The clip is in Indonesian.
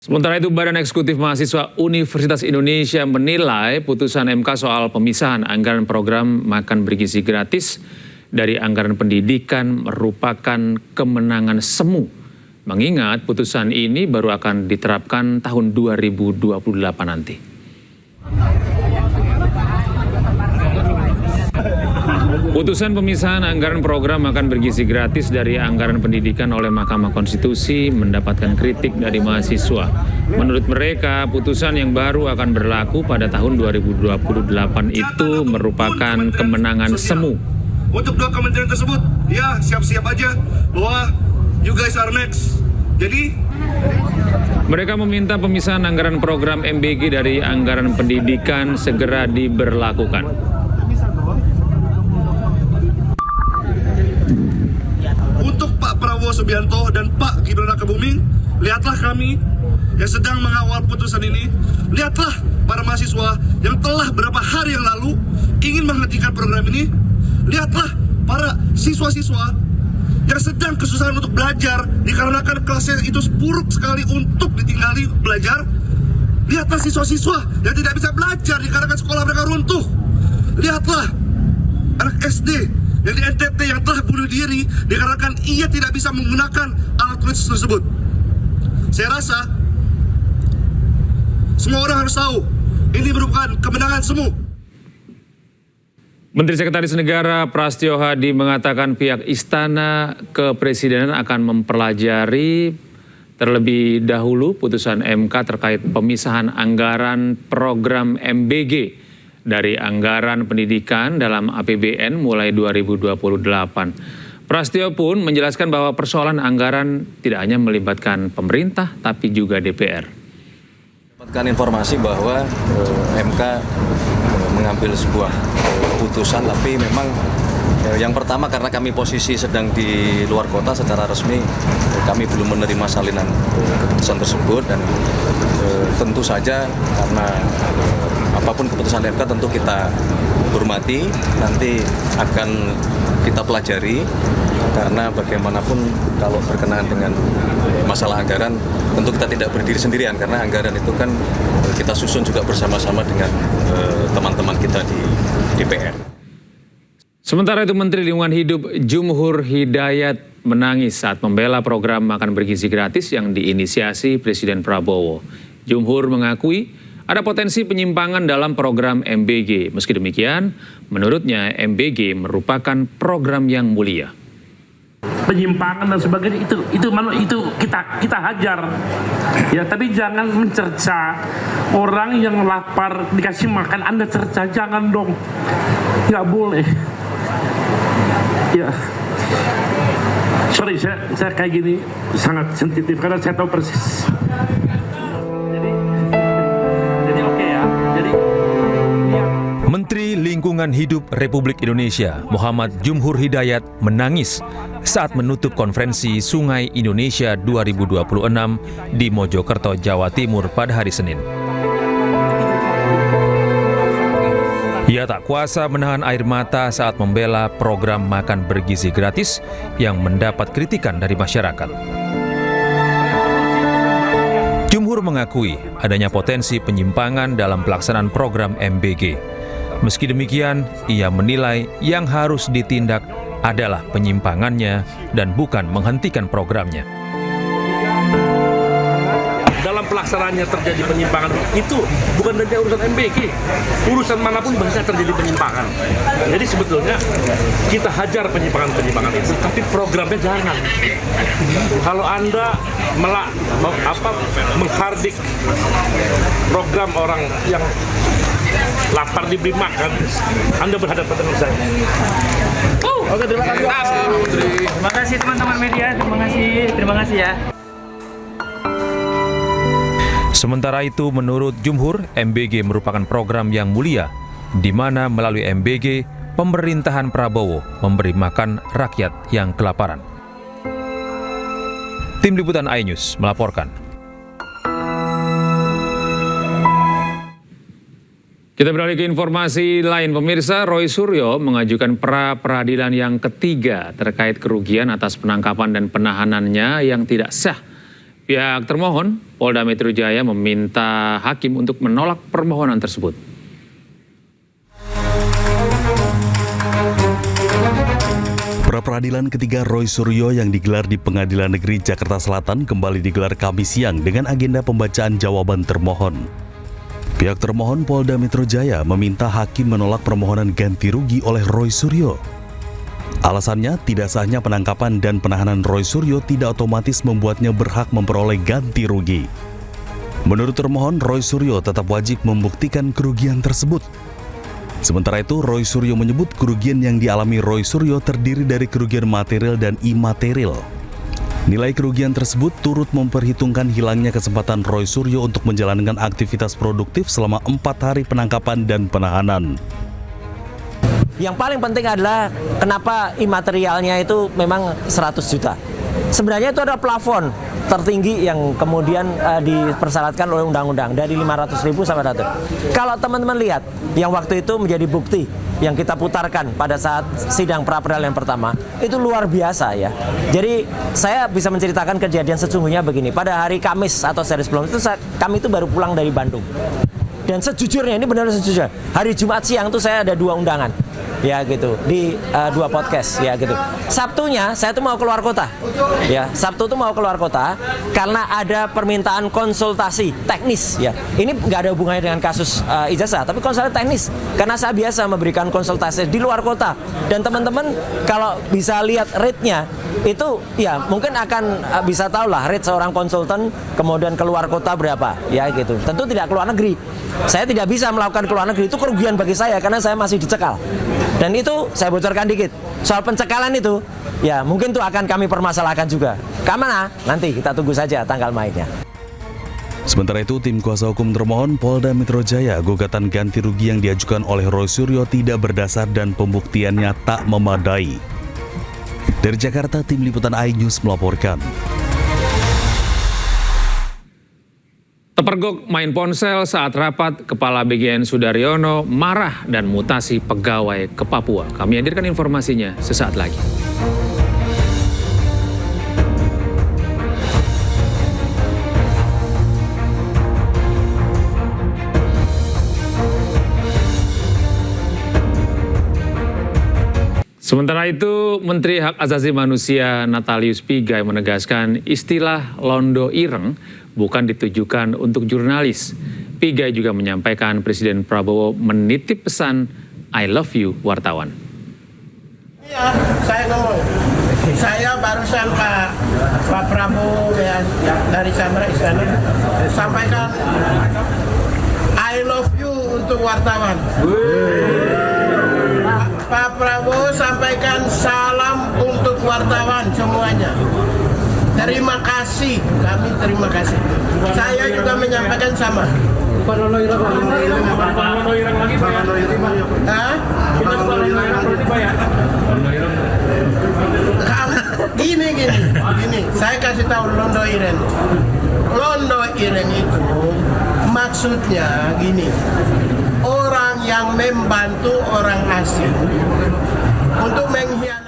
Sementara itu, Badan Eksekutif Mahasiswa Universitas Indonesia menilai putusan MK soal pemisahan anggaran program makan bergizi gratis dari anggaran pendidikan merupakan kemenangan semu. Mengingat putusan ini baru akan diterapkan tahun 2028 nanti. Putusan pemisahan anggaran program makan bergizi gratis dari anggaran pendidikan oleh Mahkamah Konstitusi mendapatkan kritik dari mahasiswa. Menurut mereka, putusan yang baru akan berlaku pada tahun 2028 itu merupakan kemenangan semu. Untuk dua kementerian tersebut, ya siap-siap aja bahwa you guys are next. Jadi mereka meminta pemisahan anggaran program MBG dari anggaran pendidikan segera diberlakukan. Untuk Pak Prabowo Subianto dan Pak Gibran Rakebuming, lihatlah kami yang sedang mengawal putusan ini. Lihatlah para mahasiswa yang telah beberapa hari yang lalu ingin menghentikan program ini. Lihatlah para siswa-siswa yang sedang kesusahan untuk belajar dikarenakan kelasnya itu buruk sekali untuk ditinggali belajar. Lihatlah siswa-siswa yang tidak bisa belajar dikarenakan sekolah mereka runtuh. Lihatlah anak SD yang di NTT yang telah bunuh diri dikarenakan ia tidak bisa menggunakan alat tulis tersebut. Saya rasa semua orang harus tahu ini merupakan kemenangan semu. Menteri Sekretaris Negara Prastyo Hadi mengatakan pihak Istana Kepresidenan akan mempelajari terlebih dahulu putusan MK terkait pemisahan anggaran program MBG dari anggaran pendidikan dalam APBN mulai 2028. Prastyo pun menjelaskan bahwa persoalan anggaran tidak hanya melibatkan pemerintah tapi juga DPR. Dapatkan informasi bahwa MK mengambil sebuah keputusan, tapi memang yang pertama karena kami posisi sedang di luar kota secara resmi, kami belum menerima salinan keputusan tersebut dan tentu saja karena apapun keputusan MK tentu kita hormati, nanti akan kita pelajari karena bagaimanapun kalau berkenaan dengan masalah anggaran tentu kita tidak berdiri sendirian karena anggaran itu kan kita susun juga bersama-sama dengan teman-teman kita di DPR. Sementara itu, Menteri Lingkungan Hidup Jumhur Hidayat menangis saat membela program makan bergizi gratis yang diinisiasi Presiden Prabowo. Jumhur mengakui ada potensi penyimpangan dalam program MBG. Meski demikian, menurutnya MBG merupakan program yang mulia. Penyimpangan dan sebagainya itu kita hajar ya, tapi jangan mencerca orang yang lapar dikasih makan Anda cerca, jangan dong, nggak boleh ya. Sorry, saya kayak gini sangat sensitif karena saya tahu persis. Jadi oke ya. Menteri Lingkungan Hidup Republik Indonesia Muhammad Jumhur Hidayat menangis saat menutup konferensi Sungai Indonesia 2026 di Mojokerto, Jawa Timur pada hari Senin. Ia tak kuasa menahan air mata saat membela program makan bergizi gratis yang mendapat kritikan dari masyarakat. Jumhur mengakui adanya potensi penyimpangan dalam pelaksanaan program MBG. Meski demikian, ia menilai yang harus ditindak adalah penyimpangannya dan bukan menghentikan programnya. Dalam pelaksanaannya terjadi penyimpangan itu bukan saja urusan MBG, urusan manapun bisa terjadi penyimpangan. Jadi sebetulnya kita hajar penyimpangan itu, tapi programnya jangan. Kalau Anda menghardik program orang yang lapar diberi makan, Anda berhadapan dengan saya. Oke, terima kasih. Terima kasih teman-teman media, terima kasih ya. Sementara itu, menurut Jumhur, MBG merupakan program yang mulia, di mana melalui MBG, pemerintahan Prabowo memberi makan rakyat yang kelaparan. Tim Liputan iNews melaporkan. Kita beralih ke informasi lain, pemirsa. Roy Suryo mengajukan pra-peradilan yang ketiga terkait kerugian atas penangkapan dan penahanannya yang tidak sah Pihak termohon, Polda Metro Jaya meminta hakim untuk menolak permohonan tersebut. Pra-peradilan ketiga Roy Suryo yang digelar di Pengadilan Negeri Jakarta Selatan kembali digelar Kamis siang dengan agenda pembacaan jawaban termohon. Pihak termohon Polda Metro Jaya meminta hakim menolak permohonan ganti rugi oleh Roy Suryo. Alasannya, tidak sahnya penangkapan dan penahanan Roy Suryo tidak otomatis membuatnya berhak memperoleh ganti rugi. Menurut termohon, Roy Suryo tetap wajib membuktikan kerugian tersebut. Sementara itu, Roy Suryo menyebut kerugian yang dialami Roy Suryo terdiri dari kerugian material dan imaterial. Nilai kerugian tersebut turut memperhitungkan hilangnya kesempatan Roy Suryo untuk menjalankan aktivitas produktif selama 4 hari penangkapan dan penahanan. Yang paling penting adalah kenapa imaterialnya itu memang 100 juta. Sebenarnya itu ada plafon tertinggi yang kemudian dipersyaratkan oleh undang-undang dari 500.000 sampai 100. Kalau teman-teman lihat yang waktu itu menjadi bukti yang kita putarkan pada saat sidang pra-peradilan pertama, itu luar biasa ya. Jadi saya bisa menceritakan kejadian sesungguhnya begini. Pada hari Kamis atau sehari sebelum itu kami itu baru pulang dari Bandung. Dan sejujurnya, ini benar sejujurnya, hari Jumat siang tuh saya ada 2 undangan. Ya gitu, di 2 podcast ya gitu. Sabtunya saya tuh mau keluar kota. Ya, Sabtu tuh mau keluar kota karena ada permintaan konsultasi teknis ya. Ini nggak ada hubungannya dengan kasus ijazah, tapi konsultasi teknis. Karena saya biasa memberikan konsultasi di luar kota. Dan teman-teman kalau bisa lihat rate-nya itu ya mungkin akan bisa tahu lah rate seorang konsultan kemudian keluar kota berapa ya gitu. Tentu tidak keluar negeri. Saya tidak bisa melakukan keluar negeri, itu kerugian bagi saya karena saya masih dicekal. Dan itu saya bocorkan dikit. Soal pencekalan itu, ya mungkin itu akan kami permasalahkan juga. Kemana? Nanti kita tunggu saja tanggal mainnya. Sementara itu, tim kuasa hukum termohon Polda Metro Jaya gugatan ganti rugi yang diajukan oleh Roy Suryo tidak berdasar dan pembuktiannya tak memadai. Dari Jakarta, tim liputan iNews melaporkan. Terpergok main ponsel saat rapat, Kepala BGN Sudaryono marah dan mutasi pegawai ke Papua. Kami hadirkan informasinya sesaat lagi. Sementara itu, Menteri Hak Asasi Manusia Natalius Pigai menegaskan istilah londo ireng bukan ditujukan untuk jurnalis. Pigai juga menyampaikan Presiden Prabowo menitip pesan I love you wartawan. Ya, saya ngomong. Saya barusan Pak Prabowo ya, dari Samra Istana sampaikan I love you untuk wartawan. Pak Prabowo sampaikan salam untuk wartawan semuanya. Terima kasih, kami terima kasih. Saya juga menyampaikan sama. Gini, saya kasih tahu londo ireng. Londo ireng itu maksudnya gini. Orang yang membantu orang asing untuk menghiasi